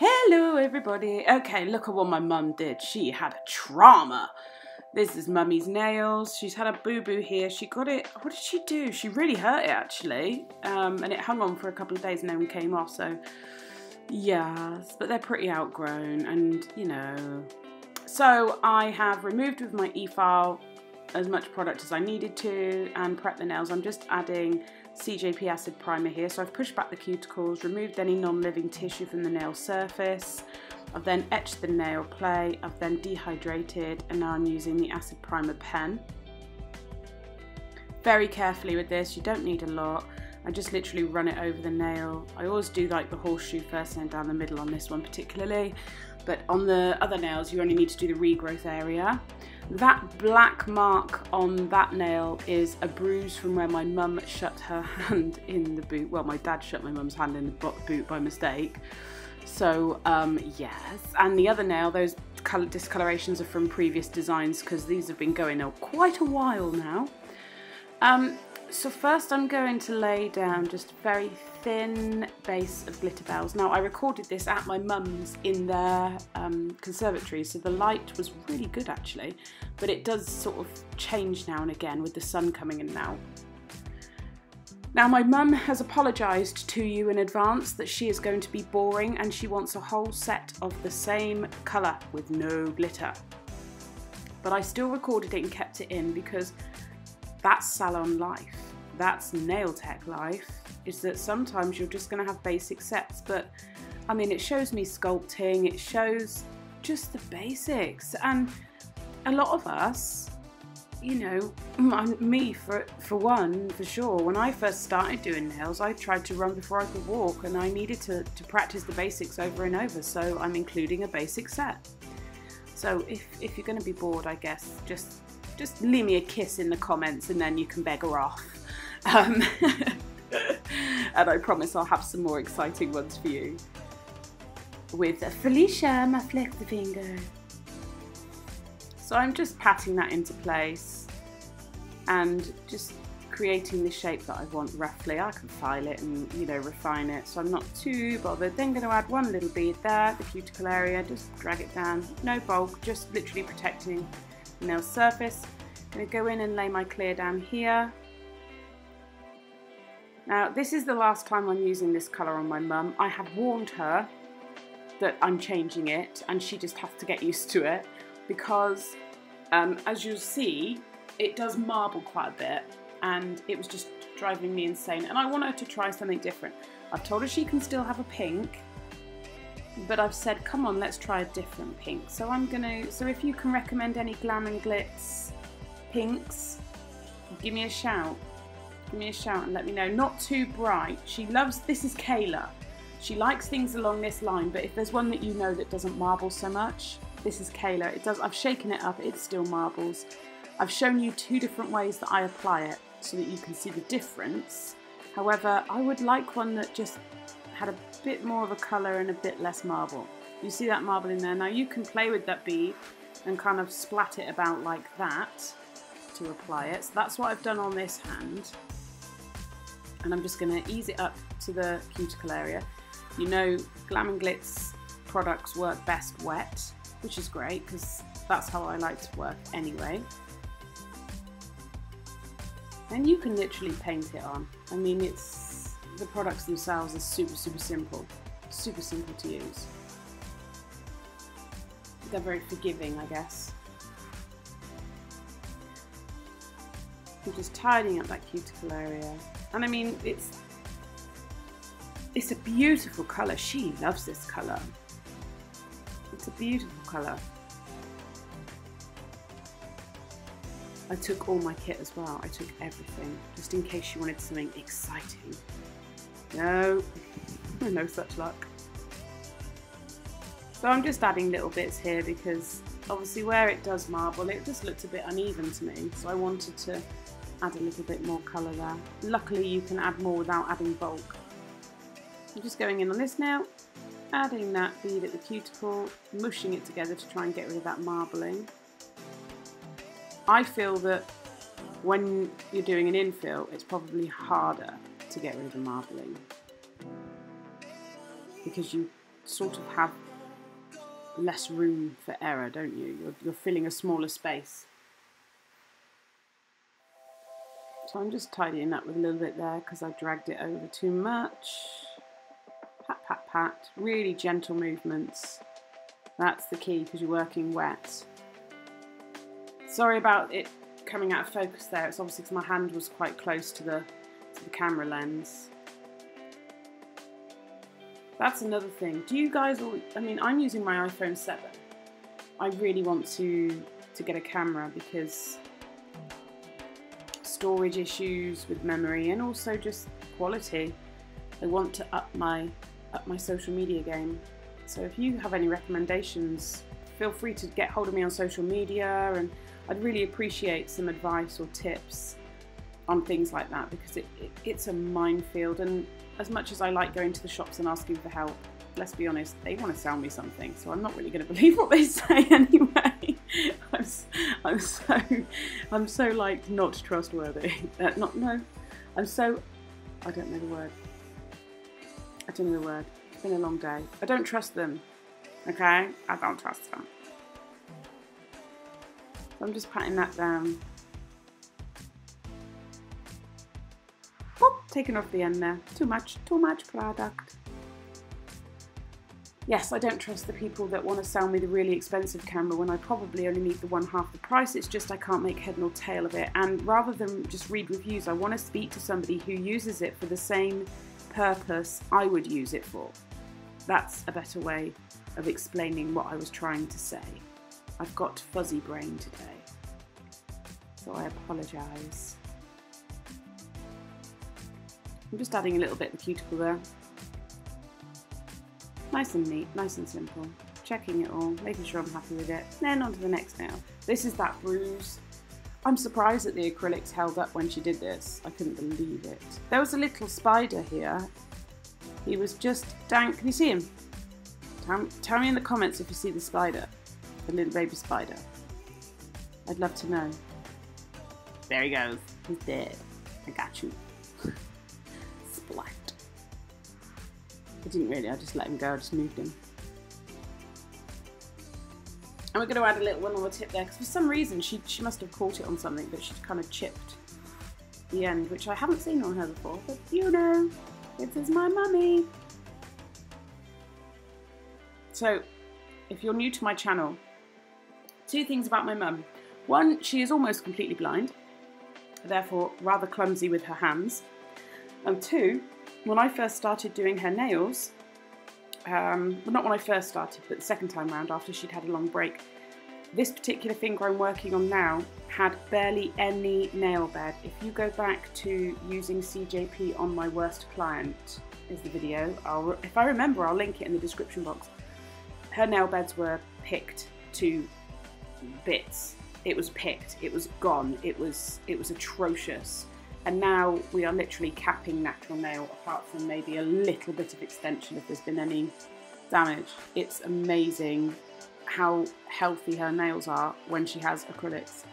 Hello everybody. Okay, look at what my mum did. She had a trauma. This is Mummy's nails. She's had a boo-boo here. She got it, what did she do? She really hurt it actually. And it hung on for a couple of days and then came off, so yes, but they're pretty outgrown and you know. So I have removed with my e-file as much product as I needed to and prepped the nails. I'm just adding CJP acid primer here. So I've pushed back the cuticles, removed any non-living tissue from the nail surface. I've then etched the nail play. I've then dehydrated and now I'm using the acid primer pen. Very carefully with this, you don't need a lot. I just literally run it over the nail. I always do like the horseshoe first and down the middle on this one particularly. But on the other nails, you only need to do the regrowth area. That black mark on that nail is a bruise from where my mum shut her hand in the boot. Well, my dad shut my mum's hand in the boot by mistake. So, yes. And the other nail, those discolorations are from previous designs because these have been going on quite a while now. So first I'm going to lay down just a very thin base of Glitterbels. Now I recorded this at my mum's in their conservatory, so the light was really good actually, but it does sort of change now and again with the sun coming in and out. Now my mum has apologised to you in advance that she is going to be boring and she wants a whole set of the same colour with no glitter. But I still recorded it and kept it in because that's salon life, that's nail tech life, is that sometimes you're just going to have basic sets, but I mean it shows me sculpting, it shows just the basics, and a lot of us, you know, me for one, for sure, when I first started doing nails I tried to run before I could walk and I needed to practice the basics over and over, so I'm including a basic set. So if you're going to be bored, I guess just leave me a kiss in the comments and then you can beg her off. And I promise I'll have some more exciting ones for you. With Felicia, my flexi finger. So I'm just patting that into place and just creating the shape that I want roughly. I can file it and, you know, refine it, so I'm not too bothered. Then going to add one little bead there, the cuticle area, just drag it down. No bulk, just literally protecting nail surface. I'm going to go in and lay my clear down here. Now this is the last time I'm using this colour on my mum. I had warned her that I'm changing it and she just has to get used to it because as you'll see it does marble quite a bit and it was just driving me insane and I want her to try something different. I've told her she can still have a pink, but I've said, come on, let's try a different pink. So so if you can recommend any Glam and Glits pinks, give me a shout. Give me a shout and let me know. Not too bright. She loves, this is Kaylah. She likes things along this line, but if there's one that you know that doesn't marble so much, this is Kaylah. It does, I've shaken it up, it still marbles. I've shown you two different ways that I apply it so that you can see the difference. However, I would like one that just had a bit more of a colour and a bit less marble. You see that marble in there? Now you can play with that bead and kind of splat it about like that to apply it. So that's what I've done on this hand. And I'm just going to ease it up to the cuticle area. You know, Glam and Glits products work best wet, which is great because that's how I like to work anyway. And you can literally paint it on. I mean, the products themselves are super simple to use. They're very forgiving, I guess. I'm just tidying up that cuticle area. And I mean, it's a beautiful colour. She loves this colour. It's a beautiful colour. I took all my kit as well. I took everything, just in case you wanted something exciting. No, no such luck. So I'm just adding little bits here because obviously where it does marble, it just looks a bit uneven to me. So I wanted to add a little bit more colour there. Luckily you can add more without adding bulk. I'm just going in on this now, adding that bead at the cuticle, mushing it together to try and get rid of that marbling. I feel that when you're doing an infill, it's probably harder to get rid of the marbling because you sort of have less room for error, don't you? You're filling a smaller space. So I'm just tidying up with a little bit there because I dragged it over too much. Pat, pat, pat. Really gentle movements. That's the key because you're working wet. Sorry about it coming out of focus there. It's obviously because my hand was quite close to the camera lens. That's another thing. Do you guys all, I mean, I'm using my iPhone 7. I really want to get a camera because storage issues with memory and also just quality. I want to up my social media game. So if you have any recommendations, feel free to get hold of me on social media, and I'd really appreciate some advice or tips on things like that because it's a minefield. And as much as I like going to the shops and asking for help, let's be honest, they want to sell me something, so I'm not really going to believe what they say anyway. I'm so like not trustworthy. I don't know the word. It's been a long day. I don't trust them. Okay, I don't trust them. So I'm just patting that down. Taking off the end there. Too much product. Yes, I don't trust the people that want to sell me the really expensive camera when I probably only need the one half the price. It's just I can't make head nor tail of it. And rather than just read reviews, I want to speak to somebody who uses it for the same purpose I would use it for. That's a better way of explaining what I was trying to say. I've got fuzzy brain today, so I apologise. I'm just adding a little bit of the cuticle there. Nice and neat, nice and simple. Checking it all, making sure I'm happy with it. Then on to the next nail. This is that bruise. I'm surprised that the acrylics held up when she did this. I couldn't believe it. There was a little spider here. He was just dank. Can you see him? Tell me in the comments if you see the spider. The little baby spider. I'd love to know. There he goes. He's dead. I got you. Splat. I didn't really, I just let him go, I just moved him. And we're going to add a little one more tip there, because for some reason she must have caught it on something, but she kind of chipped the end, which I haven't seen on her before, but you know, this is my mummy. So, if you're new to my channel, two things about my mum. One, she is almost completely blind, therefore rather clumsy with her hands. And two, when I first started doing her nails, well, not when I first started, but the second time round after she'd had a long break, this particular finger I'm working on now had barely any nail bed. If you go back to using CJP on my worst client, is the video. If I remember, I'll link it in the description box. Her nail beds were picked to bits. It was picked, it was gone, it was atrocious. And now we are literally capping natural nail, apart from maybe a little bit of extension if there's been any damage. It's amazing how healthy her nails are when she has acrylics.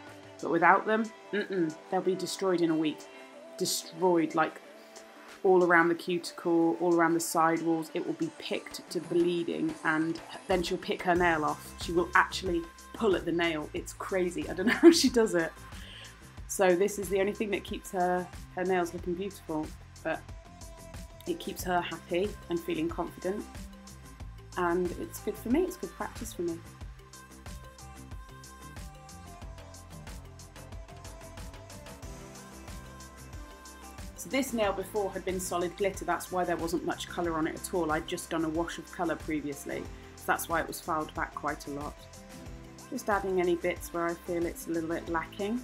But without them, they'll be destroyed in a week. Destroyed, like all around the cuticle, all around the side walls. It will be picked to bleeding, and then she'll pick her nail off. She will actually pull at the nail. It's crazy. I don't know how she does it. So this is the only thing that keeps her nails looking beautiful, but it keeps her happy and feeling confident, and it's good for me, it's good practice for me. So this nail before had been solid glitter, that's why there wasn't much colour on it at all. I'd just done a wash of colour previously, so that's why it was filed back quite a lot. Just adding any bits where I feel it's a little bit lacking.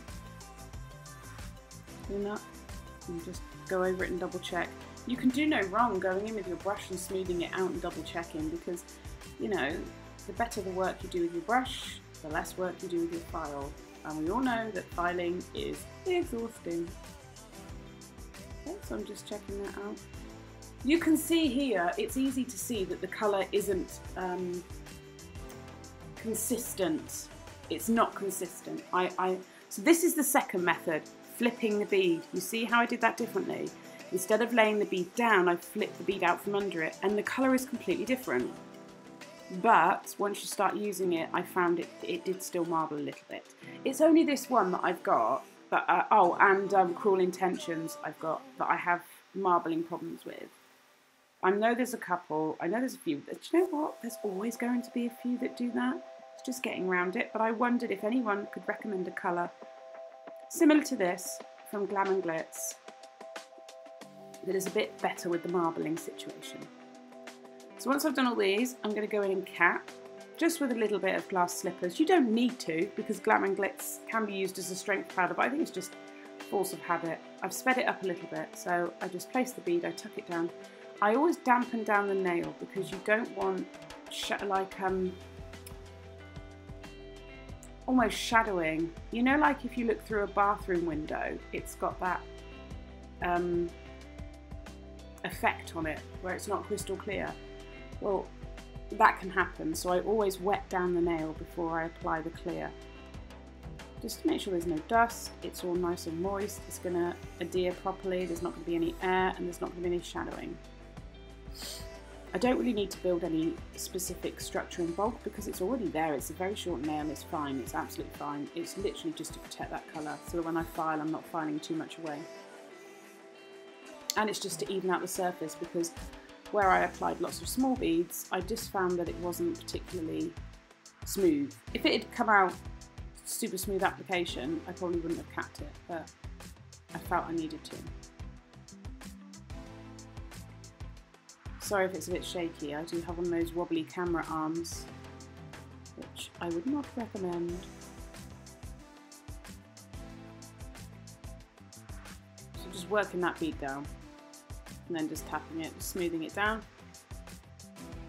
That and just go over it and double check. You can do no wrong going in with your brush and smoothing it out and double checking, because you know, the better the work you do with your brush, the less work you do with your file, and we all know that filing is exhausting. Okay, so I'm just checking that out. You can see here, it's easy to see that the colour isn't consistent. It's not consistent. So this is the second method. Flipping the bead. You see how I did that differently? Instead of laying the bead down, I flipped the bead out from under it, and the colour is completely different. but once you start using it, I found it did still marble a little bit. It's only this one that I've got, but oh, and Cruel Intentions I've got that I have marbling problems with. I know there's a couple, I know there's a few, but do you know what? There's always going to be a few that do that. It's just getting around it, but I wondered if anyone could recommend a colour similar to this from Glam and Glits that is a bit better with the marbling situation. So once I've done all these, I'm going to go in and cap, just with a little bit of glass slippers. You don't need to, because Glam and Glits can be used as a strength powder, but I think it's just force of habit. I've sped it up a little bit, so I just place the bead, I tuck it down. I always dampen down the nail because you don't want almost shadowing. You know, like if you look through a bathroom window, it's got that effect on it where it's not crystal clear. Well, that can happen, so I always wet down the nail before I apply the clear. Just to make sure there's no dust, it's all nice and moist, it's going to adhere properly, there's not going to be any air, and there's not going to be any shadowing. I don't really need to build any specific structure in bulk because it's already there. It's a very short nail, it's fine, it's absolutely fine. It's literally just to protect that colour so that when I file I'm not filing too much away. And it's just to even out the surface because where I applied lots of small beads I just found that it wasn't particularly smooth. If it had come out super smooth application I probably wouldn't have capped it, but I felt I needed to. Sorry if it's a bit shaky, I do have one of those wobbly camera arms, which I would not recommend. So just working that bead down, and then just tapping it, just smoothing it down.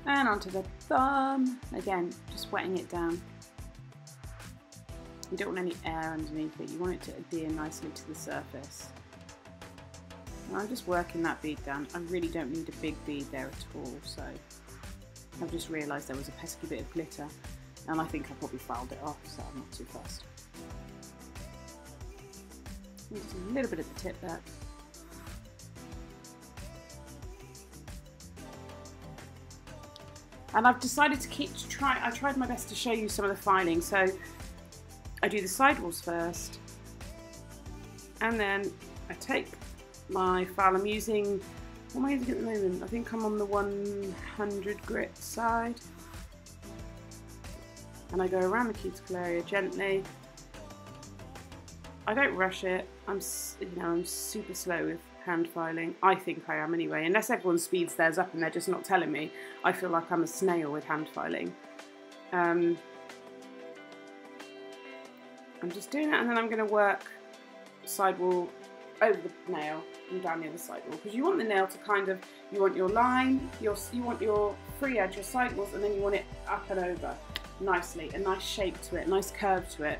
And onto the thumb, again, just wetting it down. You don't want any air underneath it, you want it to adhere nicely to the surface. I'm just working that bead down. I really don't need a big bead there at all, so I've just realised there was a pesky bit of glitter and I think I probably filed it off, so I'm not too fussed. Just a little bit at the tip there. And I've decided to I tried my best to show you some of the filing, so I do the sidewalls first and then I take my file. I'm using, what am I using at the moment? I think I'm on the 100 grit side. And I go around the cuticle area gently. I don't rush it. I'm super slow with hand filing. I think I am anyway. Unless everyone speeds theirs up and they're just not telling me, I feel like I'm a snail with hand filing. I'm just doing that, and then I'm going to work sidewall over the nail and down the other sidewall, because you want the nail to kind of, you want your line, you want your free edge, your sidewalls, and then you want it up and over nicely, a nice shape to it, a nice curve to it.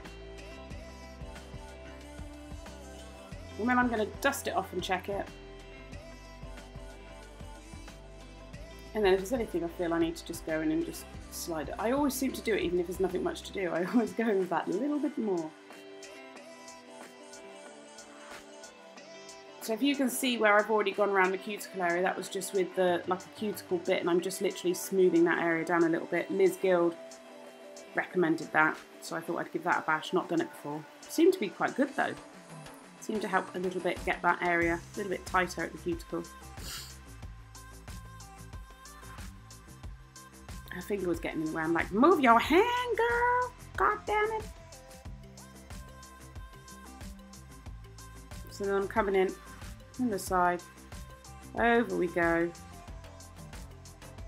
And then I'm going to dust it off and check it. And then if there's anything I feel I need to just go in and just slide it. I always seem to do it even if there's nothing much to do. I always go with that little bit more. So if you can see where I've already gone around the cuticle area, that was just with the like a cuticle bit, and I'm just literally smoothing that area down a little bit. Liz Guild recommended that, so I thought I'd give that a bash. Not done it before. Seemed to be quite good though. Seemed to help a little bit get that area a little bit tighter at the cuticle. Her finger was getting in the way. I'm like, move your hand, girl! God damn it! So then I'm coming in on the side, over we go,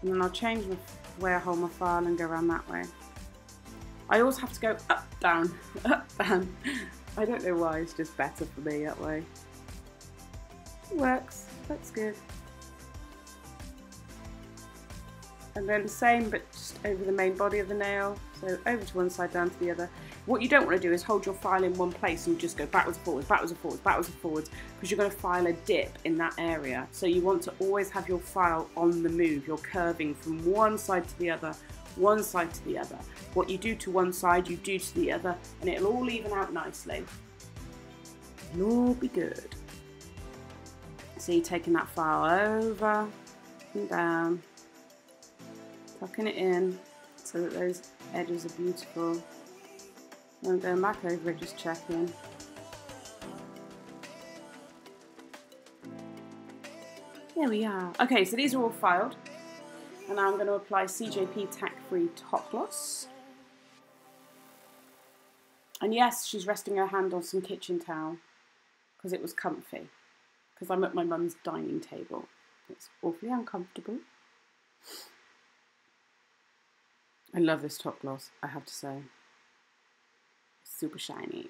and then I'll change the way I hold my file and go around that way. I always have to go up, down, up, down. I don't know why, it's just better for me that way. It works, that's good. And then the same, but just over the main body of the nail, so over to one side, down to the other. What you don't want to do is hold your file in one place and just go backwards and forwards, backwards and forwards, backwards and forwards, because you're going to file a dip in that area. So you want to always have your file on the move. You're curving from one side to the other, one side to the other. What you do to one side, you do to the other, and it'll all even out nicely. It'll all be good. So you're taking that file over and down, tucking it in, so that those edges are beautiful. I'm going back over it, just checking. There we are. Okay, so these are all filed. And now I'm going to apply CJP Tack-Free Top Gloss. And yes, she's resting her hand on some kitchen towel because it was comfy. Because I'm at my mum's dining table. It's awfully uncomfortable. I love this top gloss, I have to say. It's super shiny.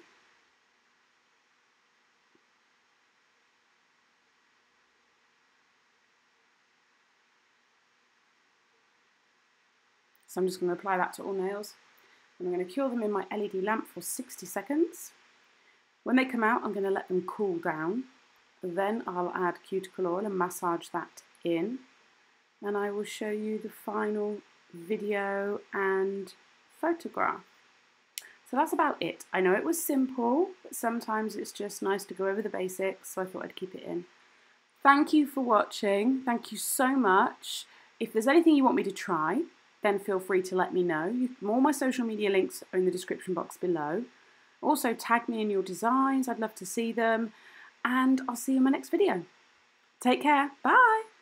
So I'm just going to apply that to all nails. And I'm going to cure them in my LED lamp for 60 seconds. When they come out, I'm going to let them cool down. Then I'll add cuticle oil and massage that in. And I will show you the final video and photograph. So that's about it. I know it was simple, but sometimes it's just nice to go over the basics, so I thought I'd keep it in. Thank you for watching. Thank you so much. If there's anything you want me to try, then feel free to let me know. All my social media links are in the description box below. Also tag me in your designs, I'd love to see them. And I'll see you in my next video. Take care, bye!